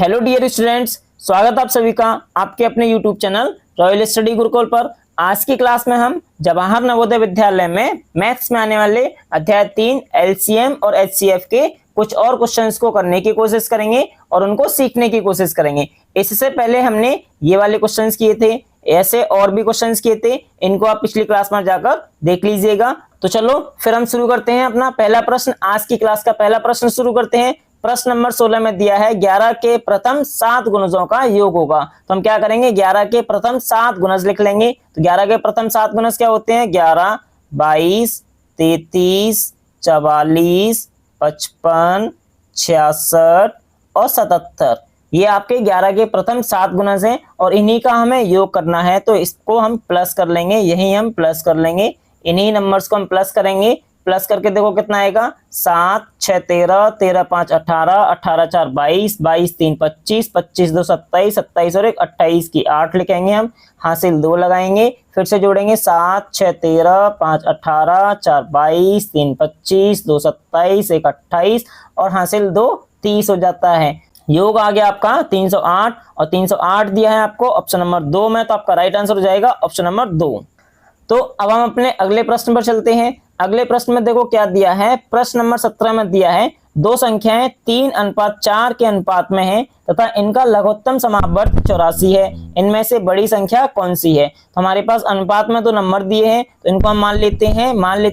Hello dear students, स्वागत आप सभी का आपके अपने YouTube channel royal study Gurukul पर। आज की क्लास में हम जवाहर नवोदय विद्यालय में मैथ्स में आने वाले अध्याय 3 एलसीएम और एचसीएफ के कुछ और क्वेश्चंस को करने की कोशिश करेंगे और उनको सीखने की कोशिश करेंगे। इससे पहले हमने ये वाले क्वेश्चंस किए थे, ऐसे और भी क्वेश्चंस किए थे, इनको आप पिछली क्लास में जाकर देख लीजिएगा। तो चलो फिर हम शुरू करते हैं अपना पहला प्रश्न। आज की क्लास का पहला प्रश्न शुरू करते हैं। प्रश्न नंबर 16 में दिया है 11 के प्रथम 7 गुणजों का योग होगा। तो हम क्या करेंगे, 11 के प्रथम 7 गुणज लिख लेंगे। तो 11 के प्रथम 7 गुणज क्या होते हैं, 11, 22, 33, 44, 55, 66 और 77। ये आपके 11 के प्रथम 7 गुणज हैं और इन्हीं का हमें योग करना है। तो इसको हम प्लस कर लेंगे, यही हम प्लस कर लेंगे, इन्हीं नंबर्स को हम प्लस करेंगे। प्लस करके देखो कितना आएगा, 7, 6, 13, 13, 5, 18, 18, 4, 22, 22, 3, 25, 25, 2, 27, 27 और 1, 28 की 8 लिखेंगे हम, हासिल 2 लगाएंगे, फिर से जोड़ेंगे 7, 6, 13, 5, 18, 4, 22, 3, 25, 2, 27, 1, 28 और हासिल 2, 30 हो जाता है। योग आ गया आपका 308 और 308 दिया है आपको ऑप्शन नंबर 2 में, तो आपका राइट आंसर हो जाएगा ऑप्शन नंबर 2। तो अब हम अपने अगले प्रश्न पर चलते हैं। अगले प्रश्न में देखो क्या दिया है, प्रश्न नंबर 17 में दिया है दो संख्याएं 3:4 के अनुपात में हैं तथा इनका लघुत्तम समापवर्त 84 है, इनमें से बड़ी संख्या कौन सी है। तो हमारे पास अनुपात में तो नंबर दिए हैं, तो इनको हम मान लेते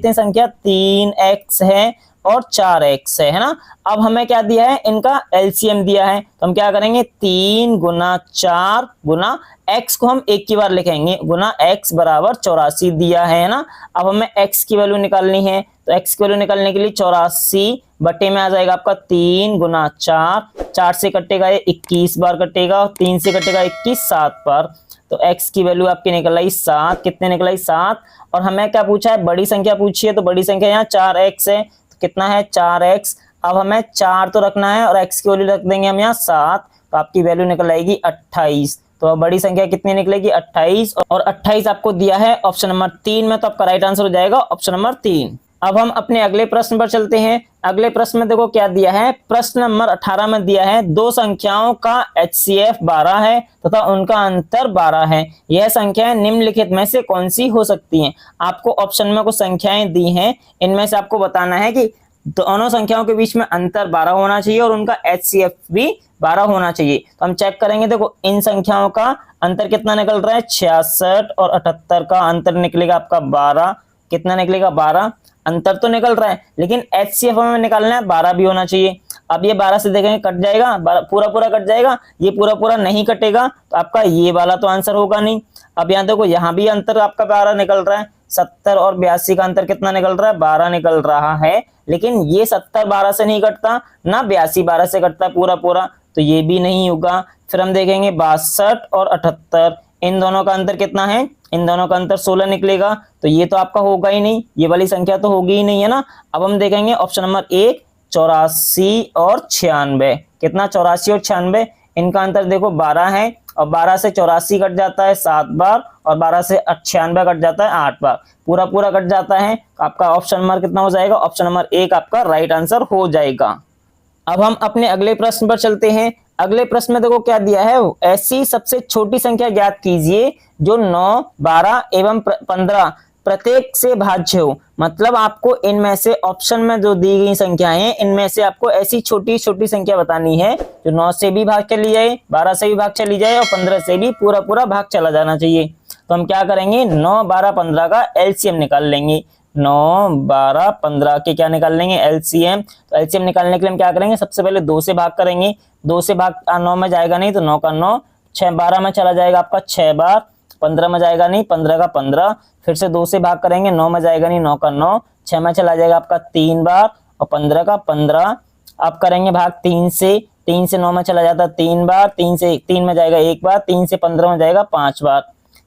हैं संख्या 3x है और 4x है ना। अब हमें क्या दिया है, इनका एलसीएम दिया है, तो हम क्या करेंगे 3 गुना 4 गुना x को हम एक की बार लिखेंगे गुना x बराबर 84 दिया है ना। अब हमें x की वैल्यू निकालनी है, तो x की वैल्यू निकालने के लिए 84 बटे में आ जाएगा आपका 3 गुना 4, 4 से कटेगा ये 21 बार कटेगा, 3 से कटेगा 21 7 बार। तो x की वैल्यू आपकी निकल आई 7, कितने निकल आई 7। और हमें क्या पूछा है, बड़ी संख्या पूछी है, तो बड़ी संख्या यहाँ 4x है, तो कितना है 4x। अब हमें 4 तो रखना है और x की वैल्यू रख देंगे हम यहाँ 7, तो आपकी वैल्यू निकल आएगी 28। तो बड़ी संख्या कितनी निकलेगी 28 और 28 आपको दिया है ऑप्शन नंबर 3 में, तो आपका राइट आंसर हो जाएगा ऑप्शन नंबर 3। अब हम अपने अगले प्रश्न पर चलते हैं। अगले प्रश्न में देखो क्या दिया है, प्रश्न नंबर 18 में दिया है दो संख्याओं का HCF 12 है तथा उनका अंतर 12 है, यह संख्याएं निम्नलिखित में से कौन सी हो सकती हैं। आपको ऑप्शन में कुछ संख्याएं दी हैं, इनमें से आपको बताना है कि दोनों संख्याओं के बीच में अंतर 12 होना चाहिए और उनका HCF भी 12 होना चाहिए। तो हम चेक करेंगे, देखो इन संख्याओं का अंतर कितना निकल रहा है, 66 और 78 का अंतर निकलेगा आपका 12, कितना निकलेगा 12। अंतर तो निकल रहा है लेकिन HCF हमें निकालना है, 12 भी होना चाहिए। अब ये 12 से देखेंगे कट जाएगा, पूरा पूरा कट जाएगा, ये पूरा पूरा नहीं कटेगा, तो आपका ये वाला तो आंसर होगा नहीं। अब यहाँ देखो यहाँ भी अंतर आपका 12 निकल रहा है, 70 और 82 का अंतर कितना निकल रहा है, 12 निकल रहा है, लेकिन ये 70 12 से नहीं कटता, ना 82 12 से कटता पूरा पूरा, तो ये भी नहीं होगा। फिर हम देखेंगे 62 और 78, इन दोनों का अंतर कितना है, इन दोनों का अंतर 16 निकलेगा, तो ये तो आपका होगा ही नहीं, ये वाली संख्या तो होगी ही नहीं है ना। अब हम देखेंगे ऑप्शन नंबर 1 84 और 96, कितना 84 और 96, इनका अंतर देखो 12 है और 12 से 84 कट जाता है 7 बार और 12 से 96 कट जाता है 8 बार, पूरा पूरा कट जाता है। आपका ऑप्शन नंबर कितना हो जाएगा, ऑप्शन नंबर 1 आपका राइट आंसर हो जाएगा। अब हम अपने अगले प्रश्न पर चलते हैं। अगले प्रश्न में देखो क्या दिया है, ऐसी सबसे छोटी संख्या ज्ञात कीजिए जो 9, 12 एवं 15 प्रत्येक से भाज्य हो। मतलब आपको इनमें से ऑप्शन में जो दी गई संख्याएं हैं, इनमें से आपको ऐसी छोटी छोटी संख्या बतानी है जो 9 से भी भाग चली जाए, 12 से भी भाग चली जाए और 15 से भी पूरा पूरा भाग चला जाना चाहिए। तो हम क्या करेंगे, 9, 12, 15 का एलसीएम निकाल लेंगे। 9, 12, 15 के क्या निकाल लेंगे, एलसीएम। तो एलसीएम निकालने के लिए हम क्या करेंगे, सबसे पहले 2 से भाग करेंगे, 2 से भाग 9 में जाएगा नहीं, तो 9 का 9, 6 12 में चला जाएगा आपका 6 बार, 15 में जाएगा नहीं, 15 का 15, फिर से 2 से भाग करेंगे, 9 में जाएगा नहीं, 9 का 9, 6 में चला जाएगा आपका 3 बार और 15 का 15। अब करेंगे भाग 3 से, 3 से 9 में चला जाता है 3 बार, 3 से 3 में जाएगा 1 बार, 3 से 15 में जाएगा 5 बार,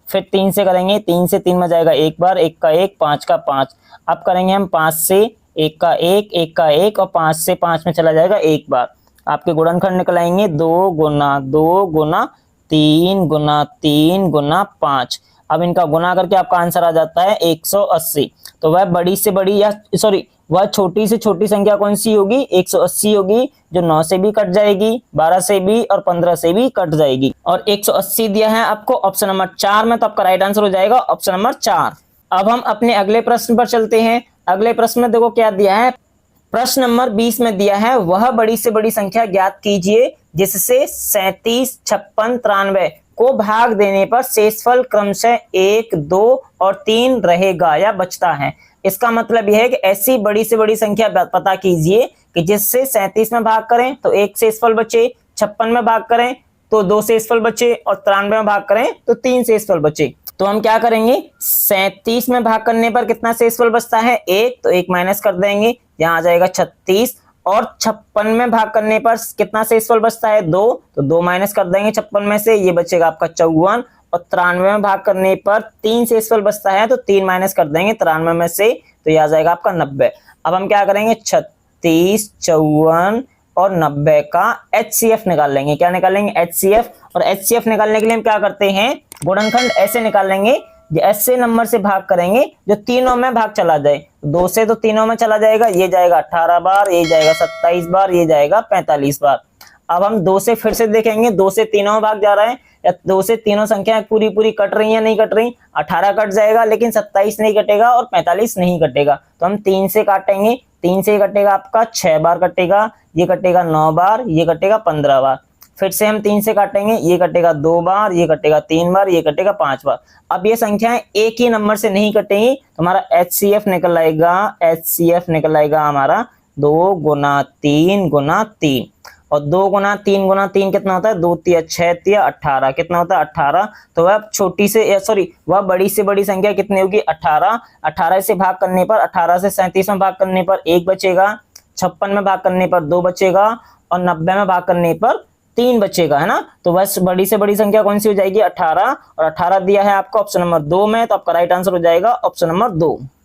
फिर 3 से करेंगे, 3 से 3 में जाएगा 1 बार, 1 का 1, 5 का 5। अब करेंगे हम 5 से 1 का 1, 1 का 1 और 5 से 5 में चला जाएगा 1 बार। आपके गुणनखंड निकल आएंगे 2 गुना 2 गुना 3 गुना 3 गुना 5। अब इनका गुना करके आपका आंसर आ जाता है 180। तो वह बड़ी से बड़ी या सॉरी वह छोटी से छोटी संख्या कौन सी होगी? 180 होगी, जो 9 से भी कट जाएगी, 12 से भी और 15 से भी कट जाएगी। और 180 दिया है आपको ऑप्शन नंबर 4 में, तो आपका राइट आंसर हो जाएगा ऑप्शन नंबर 4। अब हम अपने अगले प्रश्न पर चलते हैं। अगले प्रश्न में देखो क्या दिया है। प्रश्न नंबर 20 में दिया है, वह बड़ी से बड़ी संख्या ज्ञात कीजिए जिससे 37, 56, 93 को भाग देने पर शेषफल क्रमशः 1, 2 और 3 रहेगा या बचता है। इसका मतलब यह है कि ऐसी बड़ी से बड़ी संख्या पता कीजिए कि जिससे 37 में भाग करें तो 1 शेषफल बचे, 56 में भाग करें तो 2 शेषफल बचे और 93 में भाग करें तो 3 शेषफल बचे। तो हम क्या करेंगे, 37 में भाग करने पर कितना शेषफल बचता है? 1, तो 1 माइनस कर देंगे, यहाँ आ जाएगा 36। और 56 में भाग करने पर कितना शेषफल बचता है? 2, तो 2 माइनस कर देंगे 56 में से, ये बचेगा आपका 54। और 93 में भाग करने पर 3 शेषफल बचता है, तो 3 माइनस कर देंगे 93 में से, तो ये आ जाएगा आपका 90। अब हम क्या करेंगे, 36, 54 और 90 का HCF निकाल लेंगे। क्या निकालेंगे? HCF। और HCF निकालने के लिए हम क्या करते हैं, गुणनखंड ऐसे निकालेंगे, ऐसे नंबर से भाग करेंगे जो तीनों में भाग चला जाए। 2 से तो तीनों में चला जाएगा, ये जाएगा 18 बार, ये जाएगा 27 बार, ये जाएगा 45 बार। अब हम 2 से फिर से देखेंगे, 2 से तीनों में भाग जा रहा है या 2 से तीनों संख्याएं पूरी पूरी कट रही है, नहीं कट रही। 18 कट जाएगा लेकिन 27 नहीं कटेगा और 45 नहीं कटेगा, तो हम 3 से काटेंगे। 3 से कटेगा आपका 6 बार कटेगा, ये कटेगा 9 बार, ये कटेगा 15 बार। फिर से हम 3 से काटेंगे, ये कटेगा 2 बार, ये कटेगा 3 बार, ये कटेगा 5 बार। अब ये संख्याएं एक ही नंबर से नहीं कटेंगी, तो हमारा HCF निकल आएगा, HCF निकल आएगा हमारा 2 गुना 3 गुना 3। और 2 गुना 3 गुना 3 कितना होता है? 2 तिया 6 तिया 18, कितना होता है? 18। तो वह छोटी से वह बड़ी से बड़ी संख्या कितनी होगी? 18। 18 से भाग करने पर, 18 से 37 में भाग करने पर 1 बचेगा, 56 में भाग करने पर 2 बचेगा और 90 में भाग करने पर 3 बचेगा, है ना। तो बस बड़ी से बड़ी संख्या कौन सी हो जाएगी? 18। और 18 दिया है आपको ऑप्शन नंबर 2 में, तो आपका राइट आंसर हो जाएगा ऑप्शन नंबर 2।